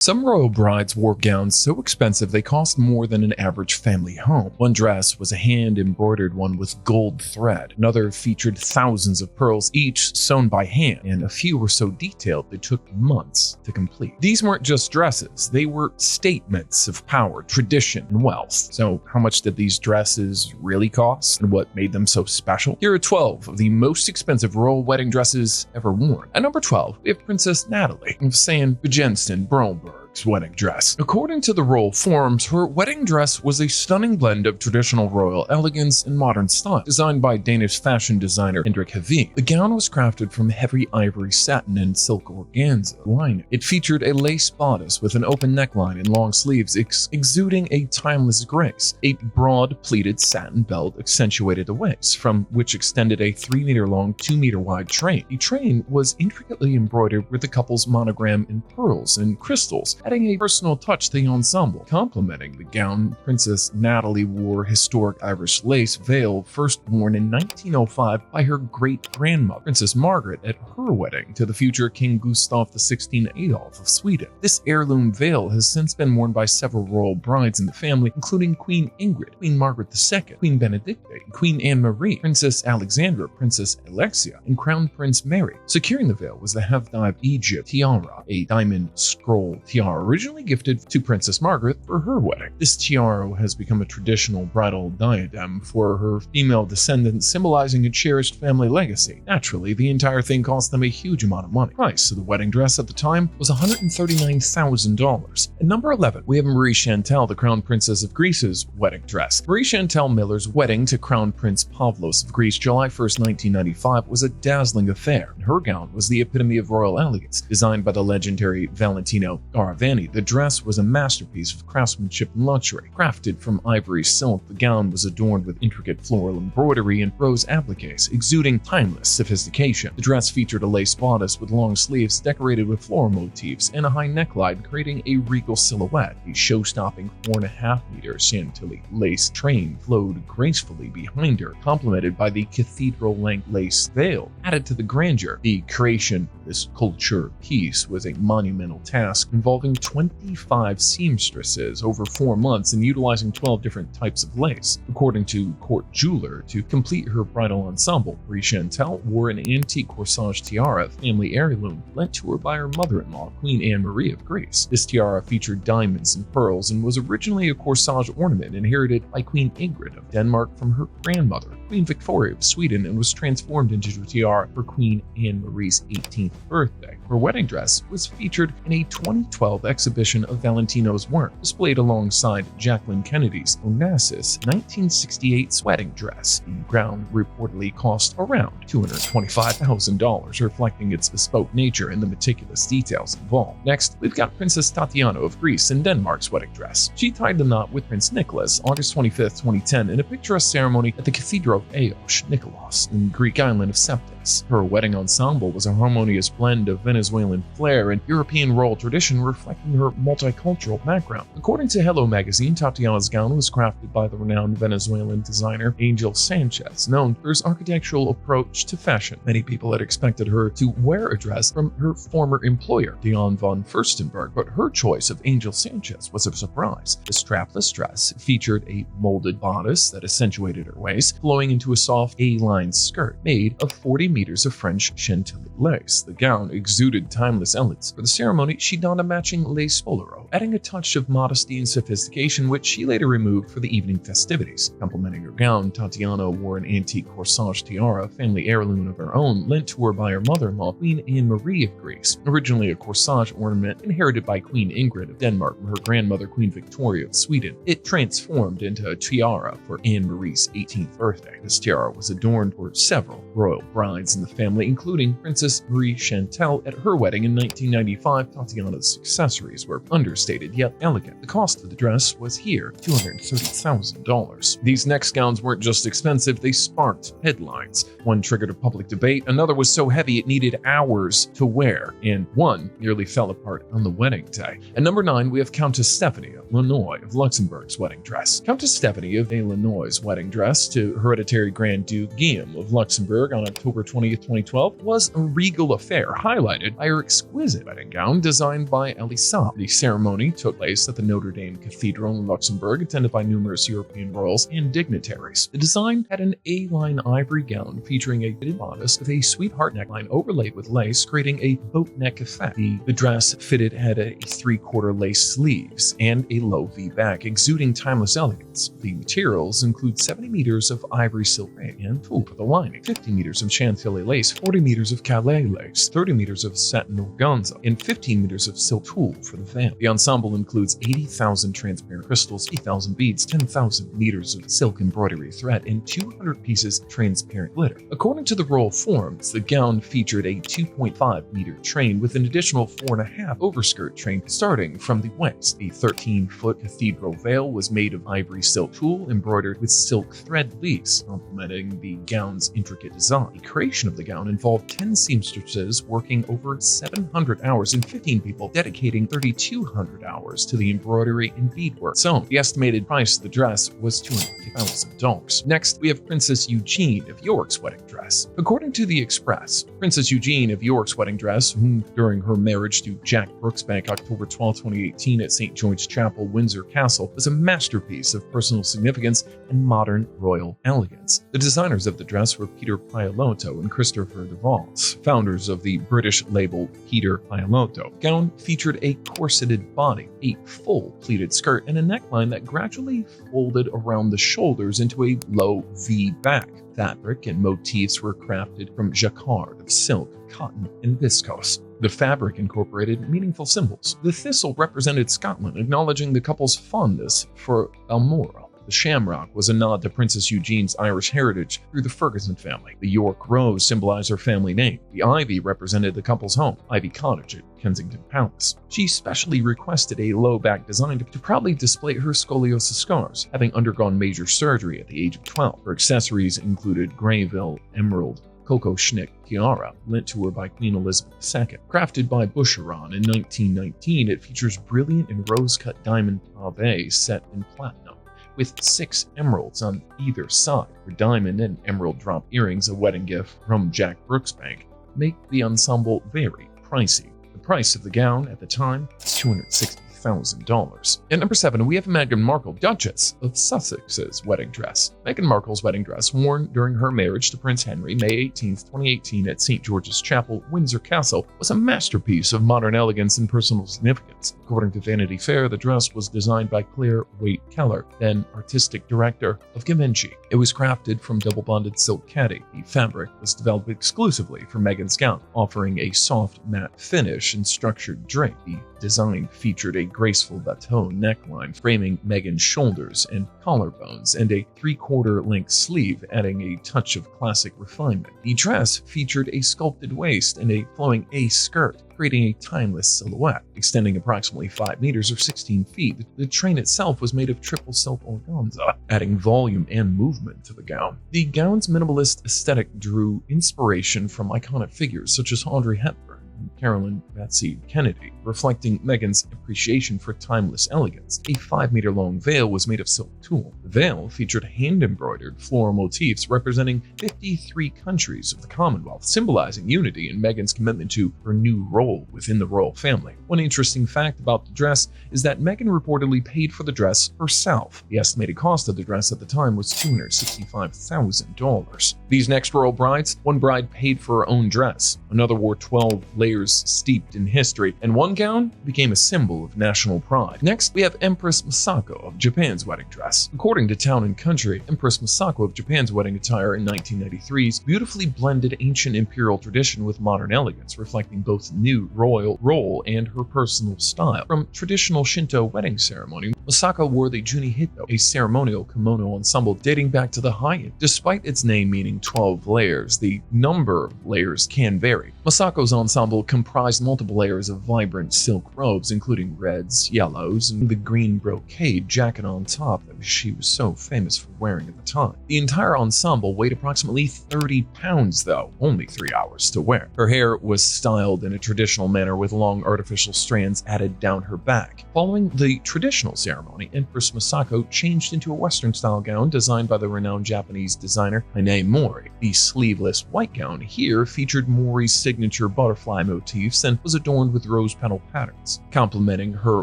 Some royal brides wore gowns so expensive they cost more than an average family home. One dress was a hand-embroidered one with gold thread. Another featured thousands of pearls, each sewn by hand, and a few were so detailed they took months to complete. These weren't just dresses, they were statements of power, tradition, and wealth. So how much did these dresses really cost, and what made them so special? Here are 12 of the most expensive royal wedding dresses ever worn. At number 12, we have Princess Natalie of Sayn-Wittgenstein-Bromberg. Wedding dress. According to the royal forums, her wedding dress was a stunning blend of traditional royal elegance and modern style, designed by Danish fashion designer Hendrik Haveen. The gown was crafted from heavy ivory satin and silk organza lining. It featured a lace bodice with an open neckline and long sleeves, exuding a timeless grace. A broad pleated satin belt accentuated the waist, from which extended a 3-meter-long, 2-meter-wide train. The train was intricately embroidered with the couple's monogram in pearls and crystals, adding a personal touch to the ensemble. Complementing the gown, Princess Natalie wore historic Irish lace veil first worn in 1905 by her great-grandmother, Princess Margaret, at her wedding to the future King Gustav XVI Adolf of Sweden. This heirloom veil has since been worn by several royal brides in the family, including Queen Ingrid, Queen Margaret II, Queen Benedicta, Queen Anne-Marie, Princess Alexandra, Princess Alexia, and Crown Prince Mary. Securing the veil was the Havdai Egypt tiara, a diamond scroll tiara originally gifted to Princess Margaret for her wedding. This tiara has become a traditional bridal diadem for her female descendants, symbolizing a cherished family legacy. Naturally, the entire thing cost them a huge amount of money. The price of the wedding dress at the time was $139,000. At number 11, we have Marie-Chantal, the Crown Princess of Greece's wedding dress. Marie-Chantal Miller's wedding to Crown Prince Pavlos of Greece, July 1st, 1995, was a dazzling affair. Her gown was the epitome of royal elegance, designed by the legendary Valentino Garavani. The dress was a masterpiece of craftsmanship and luxury. Crafted from ivory silk, the gown was adorned with intricate floral embroidery and rose appliques, exuding timeless sophistication. The dress featured a lace bodice with long sleeves decorated with floral motifs and a high neckline, creating a regal silhouette. The show-stopping 4.5-meter Chantilly lace train flowed gracefully behind her, complemented by the cathedral-length lace veil. Added to the grandeur, the creation of this culture piece was a monumental task involving 25 seamstresses over 4 months and utilizing 12 different types of lace. According to court jeweler, to complete her bridal ensemble, Marie-Chantal wore an antique corsage tiara, family heirloom, lent to her by her mother-in-law, Queen Anne-Marie of Greece. This tiara featured diamonds and pearls and was originally a corsage ornament inherited by Queen Ingrid of Denmark from her grandmother, Queen Victoria of Sweden, and was transformed into a tiara for Queen Anne-Marie's 18th birthday. Her wedding dress was featured in a 2012 exhibition of Valentino's work, displayed alongside Jacqueline Kennedy's Onassis 1968 wedding dress. The gown reportedly cost around $225,000, reflecting its bespoke nature and the meticulous details involved. Next, we've got Princess Tatiana of Greece and Denmark's wedding dress. She tied the knot with Prince Nicholas August 25, 2010 in a picturesque ceremony at the Cathedral of Aos Nikolos in the Greek island of Sceptis. Her wedding ensemble was a harmonious blend of Venezuelan flair and European royal tradition, reflecting her multicultural background. According to Hello magazine, Tatiana's gown was crafted by the renowned Venezuelan designer Angel Sanchez, known for his architectural approach to fashion. Many people had expected her to wear a dress from her former employer, Dion von Furstenberg, but her choice of Angel Sanchez was a surprise. The strapless dress featured a molded bodice that accentuated her waist, flowing into a soft A-line skirt made of 40 meters of French Chantilly lace. The gown exuded timeless elegance. For the ceremony, she donned a matching lace bolero, adding a touch of modesty and sophistication, which she later removed for the evening festivities. Complementing her gown, Tatiana wore an antique corsage tiara, family heirloom of her own, lent to her by her mother-in-law, Queen Anne-Marie of Greece. Originally a corsage ornament inherited by Queen Ingrid of Denmark from her grandmother, Queen Victoria of Sweden, it transformed into a tiara for Anne-Marie's 18th birthday. This tiara was adorned for several royal brides in the family, including Princess Marie-Chantal at her wedding in 1995. Tatiana's accessories were understated understated yet elegant. The cost of the dress was here $230,000. These next gowns weren't just expensive, they sparked headlines. One triggered a public debate, another was so heavy it needed hours to wear, and one nearly fell apart on the wedding day. At number 9, we have Countess Stephanie of Lannoy of Luxembourg's wedding dress. Countess Stephanie of Lannoy's wedding dress to hereditary Grand Duke Guillaume of Luxembourg on October 20th, 2012 was a regal affair, highlighted by her exquisite wedding gown designed by Elisa. The ceremony took place at the Notre Dame Cathedral in Luxembourg, attended by numerous European royals and dignitaries. The design had an A-line ivory gown featuring a fitted bodice with a sweetheart neckline overlaid with lace, creating a boat neck effect. The dress fitted had a 3/4 lace sleeves and a low V back, exuding timeless elegance. The materials include 70 meters of ivory silk and tulle for the lining, 50 meters of Chantilly lace, 40 meters of Calais lace, 30 meters of satin organza, and 15 meters of silk tulle for the veil. The ensemble includes 80,000 transparent crystals, 8,000 beads, 10,000 meters of silk embroidery thread, and 200 pieces transparent glitter. According to the royal forms, the gown featured a 2.5-meter train with an additional 4.5 overskirt train starting from the waist. The 13-foot cathedral veil was made of ivory silk tulle embroidered with silk thread leaves, complementing the gown's intricate design. The creation of the gown involved 10 seamstresses working over 700 hours and 15 people dedicating 3,200 hours to the embroidery and beadwork. So, the estimated price of the dress was $250,000. Next, we have Princess Eugenie of York's wedding dress. According to the Express, Princess Eugenie of York's wedding dress, whom during her marriage to Jack Brooksbank October 12, 2018 at St. George's Chapel, Windsor Castle, was a masterpiece of personal significance and modern royal elegance. The designers of the dress were Peter Paiolotto and Christopher DeVos, founders of the British label Peter Paiolotto. The gown featured a corseted body, a full pleated skirt, and a neckline that gradually folded around the shoulders into a low V back. Fabric and motifs were crafted from jacquard of silk, cotton, and viscose. The fabric incorporated meaningful symbols. The thistle represented Scotland, acknowledging the couple's fondness for Balmoral. The shamrock was a nod to Princess Eugene's Irish heritage through the Ferguson family. The York rose symbolized her family name. The ivy represented the couple's home, Ivy Cottage at Kensington Palace. She specially requested a low-back design to proudly display her scoliosis scars, having undergone major surgery at the age of 12. Her accessories included Greyville Emerald Coco Schnick tiara, lent to her by Queen Elizabeth II. Crafted by Boucheron in 1919, it features brilliant and rose-cut diamond pave set in platinum, with 6 emeralds on either side. Her diamond and emerald drop earrings, a wedding gift from Jack Brooksbank, make the ensemble very pricey. The price of the gown at the time was $260,000. At number 7, we have Meghan Markle, Duchess of Sussex's wedding dress. Meghan Markle's wedding dress, worn during her marriage to Prince Henry, May 18, 2018 at St. George's Chapel, Windsor Castle, was a masterpiece of modern elegance and personal significance. According to Vanity Fair, the dress was designed by Claire Waite Keller, then artistic director of Givenchy. It was crafted from double-bonded silk caddy. The fabric was developed exclusively for Meghan's gown, offering a soft matte finish and structured drape. The design featured a graceful bateau neckline framing Meghan's shoulders and collarbones, and a 3/4 length sleeve, adding a touch of classic refinement. The dress featured a sculpted waist and a flowing A skirt, creating a timeless silhouette. Extending approximately 5 meters or 16 feet, the train itself was made of triple silk organza, adding volume and movement to the gown. The gown's minimalist aesthetic drew inspiration from iconic figures such as Audrey Hepburn and Carolyn Betsy Kennedy, reflecting Meghan's appreciation for timeless elegance. A 5-meter-long veil was made of silk tulle. The veil featured hand-embroidered floral motifs representing 53 countries of the Commonwealth, symbolizing unity and Meghan's commitment to her new role within the royal family. One interesting fact about the dress is that Meghan reportedly paid for the dress herself. The estimated cost of the dress at the time was $265,000. These next royal brides, one bride paid for her own dress, another wore 12 layers steeped in history, and one gown became a symbol of national pride. Next, we have Empress Masako of Japan's wedding dress. According to Town & Country, Empress Masako of Japan's wedding attire in 1993's beautifully blended ancient imperial tradition with modern elegance, reflecting both new royal role and her personal style. From traditional Shinto wedding ceremony, Masako wore the Junihito, a ceremonial kimono ensemble dating back to the Heian. Despite its name meaning 12 layers, the number of layers can vary. Masako's ensemble veil comprised multiple layers of vibrant silk robes, including reds, yellows, and the green brocade jacket on top that she was so famous for wearing at the time. The entire ensemble weighed approximately 30 pounds, though, only 3 hours to wear. Her hair was styled in a traditional manner with long artificial strands added down her back. Following the traditional ceremony, Empress Masako changed into a Western-style gown designed by the renowned Japanese designer Hine Mori. The sleeveless white gown here featured Mori's signature butterfly motifs and was adorned with rose petal patterns. Complementing her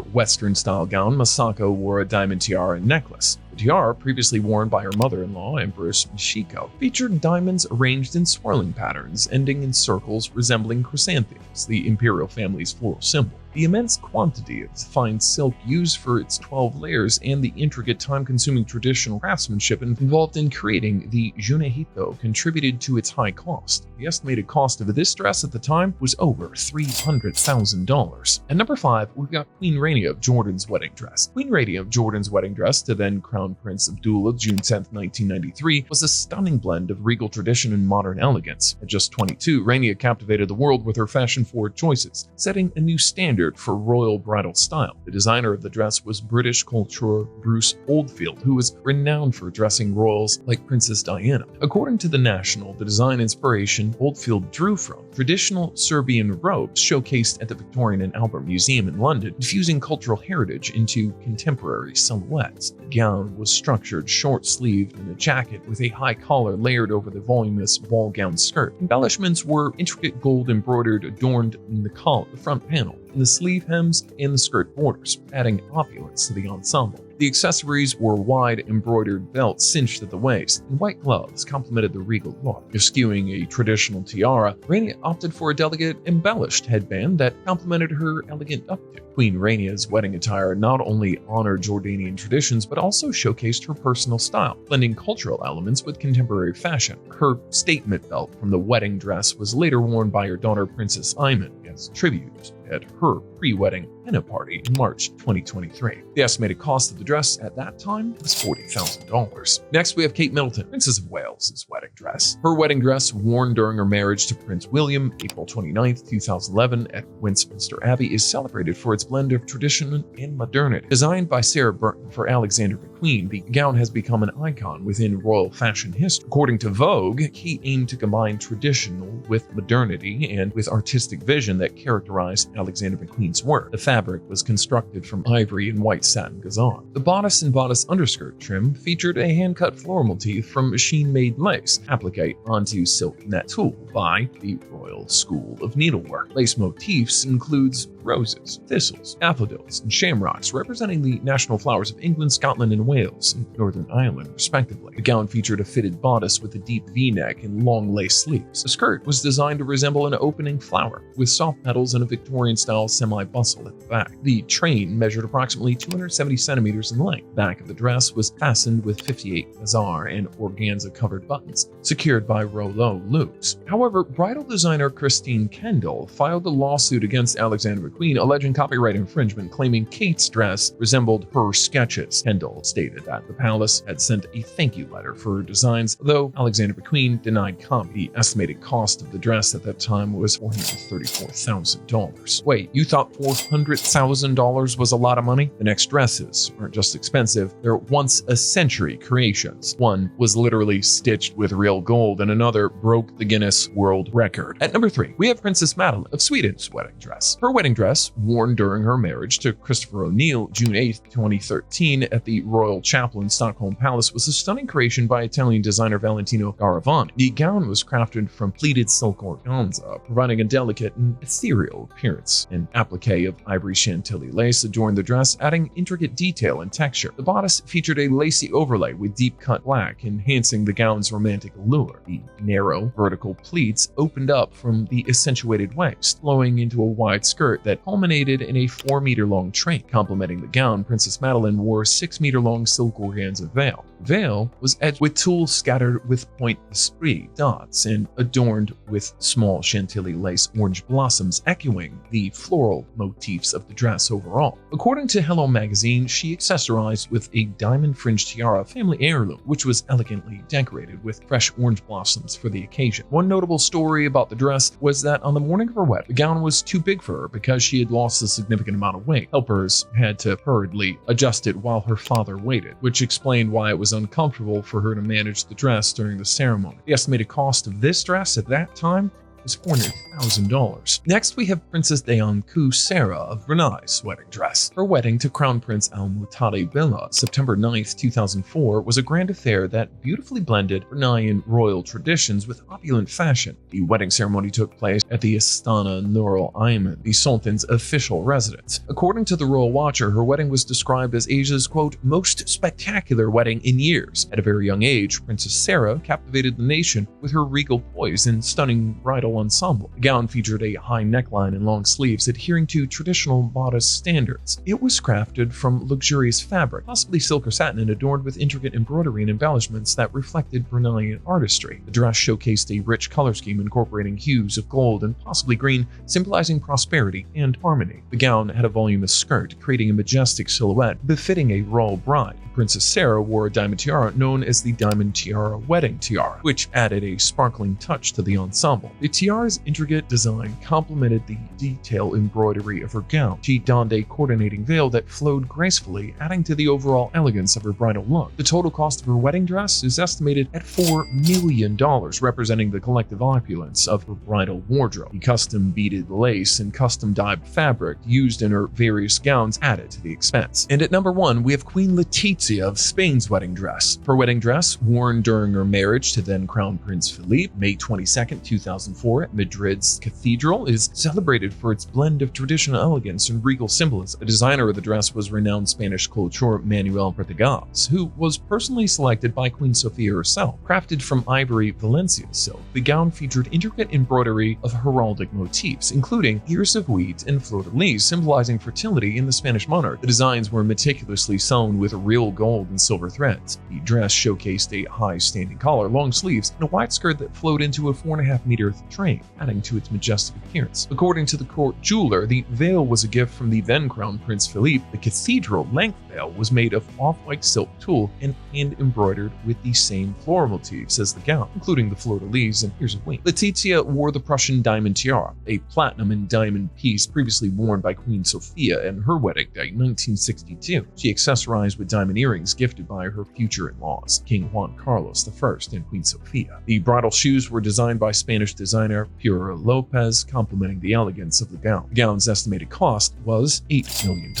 Western-style gown, Masako wore a diamond tiara and necklace. The tiara, previously worn by her mother-in-law, Empress Masako, featured diamonds arranged in swirling patterns, ending in circles resembling chrysanthemums, the imperial family's floral symbol. The immense quantity of fine silk used for its 12 layers and the intricate, time-consuming traditional craftsmanship involved in creating the Eugenie contributed to its high cost. The estimated cost of this dress at the time was over $300,000. At number 5, we've got Queen Rania of Jordan's wedding dress. Queen Rania of Jordan's wedding dress to then Crown Prince Abdullah, June 10, 1993, was a stunning blend of regal tradition and modern elegance. At just 22, Rania captivated the world with her fashion-forward choices, setting a new standard for royal bridal style. The designer of the dress was British couture Bruce Oldfield, who was renowned for dressing royals like Princess Diana. According to The National, the design inspiration Oldfield drew from traditional Serbian robes showcased at the Victorian and Albert Museum in London, infusing cultural heritage into contemporary silhouettes. The gown was structured short-sleeved in a jacket with a high collar layered over the voluminous ball gown skirt. Embellishments were intricate gold embroidered adorned in the collar, the front panel, in the sleeve hems and the skirt borders, adding opulence to the ensemble. The accessories were wide embroidered belts cinched at the waist, and white gloves complemented the regal look. Eschewing a traditional tiara, Rania opted for a delicate, embellished headband that complemented her elegant updo. Queen Rania's wedding attire not only honored Jordanian traditions, but also showcased her personal style, blending cultural elements with contemporary fashion. Her statement belt from the wedding dress was later worn by her daughter Princess Iman as tribute at her pre-wedding henna party in March 2023. The estimated cost of the dress at that time was $40,000. Next, we have Kate Middleton, Princess of Wales' wedding dress. Her wedding dress, worn during her marriage to Prince William, April 29, 2011, at Westminster Abbey, is celebrated for its blend of tradition and modernity. Designed by Sarah Burton for Alexander McQueen, the gown has become an icon within royal fashion history. According to Vogue, Kate aimed to combine traditional with modernity and with artistic vision that characterized Alexander McQueen's work. The fabric was constructed from ivory and white satin gazon. The bodice and bodice underskirt trim featured a hand-cut floral motif from machine-made lace appliqué onto silk net tulle by the Royal School of Needlework. Lace motifs includes roses, thistles, daffodils, and shamrocks, representing the national flowers of England, Scotland, and Wales, and Northern Ireland, respectively. The gown featured a fitted bodice with a deep V-neck and long lace sleeves. The skirt was designed to resemble an opening flower, with soft petals and a Victorian-style semi-bustle at the back. The train measured approximately 270 centimeters in length. The back of the dress was fastened with 58 azar and organza-covered buttons, secured by rouleau loops. However, bridal designer Christine Kendall filed a lawsuit against Alexander McQueen, alleging copyright infringement, claiming Kate's dress resembled her sketches. Kendall stated that the palace had sent a thank you letter for her designs, though Alexander McQueen denied comment. The estimated cost of the dress at that time was $434,000. Wait, you thought $400,000 was a lot of money? The next dresses aren't just expensive, they're once-a-century creations. One was literally stitched with real gold, and another broke the Guinness World Record. At number 3, we have Princess Madeleine of Sweden's wedding dress. Her wedding dress, worn during her marriage to Christopher O'Neill, June 8, 2013, at the Royal Chapel in Stockholm Palace, was a stunning creation by Italian designer Valentino Garavani. The gown was crafted from pleated silk organza, providing a delicate and ethereal appearance. An applique of ivory Chantilly lace adorned the dress, adding intricate detail and texture. The bodice featured a lacy overlay with deep-cut black, enhancing the gown's romantic allure. The narrow, vertical pleats opened up from the accentuated waist, flowing into a wide skirt that culminated in a 4-meter-long train. Complementing the gown, Princess Madeleine wore a 6-meter-long silk organza veil. The veil was edged with tulle scattered with point d'esprit dots and adorned with small Chantilly lace orange blossoms echoing the floral motifs of the dress overall. According to Hello magazine, she accessorized with a diamond-fringed tiara, family heirloom, which was elegantly decorated with fresh orange blossoms for the occasion. One notable story about the dress was that on the morning of her wedding, the gown was too big for her because she had lost a significant amount of weight. Helpers had to hurriedly adjust it while her father waited, which explained why it was uncomfortable for her to manage the dress during the ceremony. The estimated cost of this dress at that time was $400,000. Next, we have Princess Diane Sarah of Brunei's wedding dress. Her wedding to Crown Prince Al Mutadi Billah, September 9, 2004, was a grand affair that beautifully blended Bruneian royal traditions with opulent fashion. The wedding ceremony took place at the Istana Nurul Ayman, the Sultan's official residence. According to the Royal Watcher, her wedding was described as Asia's, quote, most spectacular wedding in years. At a very young age, Princess Sarah captivated the nation with her regal poise and stunning bridal ensemble. The gown featured a high neckline and long sleeves adhering to traditional bodice standards. It was crafted from luxurious fabric, possibly silk or satin, and adorned with intricate embroidery and embellishments that reflected Bruneian artistry. The dress showcased a rich color scheme incorporating hues of gold and possibly green, symbolizing prosperity and harmony. The gown had a voluminous skirt, creating a majestic silhouette befitting a royal bride. Princess Sarah wore a diamond tiara known as the Diamond Tiara Wedding Tiara, which added a sparkling touch to the ensemble. The tiara's intricate design complemented the detailed embroidery of her gown. She donned a coordinating veil that flowed gracefully, adding to the overall elegance of her bridal look. The total cost of her wedding dress is estimated at $4 million, representing the collective opulence of her bridal wardrobe. The custom beaded lace and custom dyed fabric used in her various gowns added to the expense. And at number 1, we have Queen Letizia of Spain's wedding dress. Her wedding dress, worn during her marriage to then Crown Prince Felipe, May 22, 2004, at Madrid's Cathedral, is celebrated for its blend of traditional elegance and regal symbolism. The designer of the dress was renowned Spanish culture Manuel Pretegas, who was personally selected by Queen Sofia herself. Crafted from ivory Valencia silk, the gown featured intricate embroidery of heraldic motifs, including ears of wheat and fleur-de-lis, symbolizing fertility in the Spanish monarch. The designs were meticulously sewn with real gold and silver threads. The dress showcased a high-standing collar, long sleeves, and a wide skirt that flowed into a 4.5-meter train, adding to its majestic appearance. According to the court jeweler, the veil was a gift from the then Crown Prince Felipe. The cathedral-length veil was made of off-white silk tulle and hand-embroidered with the same floral motifs as the gown, including the fleur-de-lis and ears of wheat. Letizia wore the Prussian diamond tiara, a platinum and diamond piece previously worn by Queen Sofia in her wedding day in 1962. She accessorized with diamond earrings gifted by her future-in-laws, King Juan Carlos I and Queen Sofia. The bridal shoes were designed by Spanish designer Pura Lopez, complementing the elegance of the gown. The gown's estimated cost was $8 million.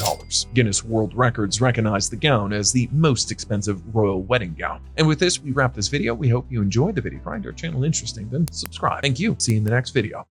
Guinness World Records recognized the gown as the most expensive royal wedding gown. And with this, we wrap this video. We hope you enjoyed the video. Find our channel interesting, then subscribe. Thank you. See you in the next video.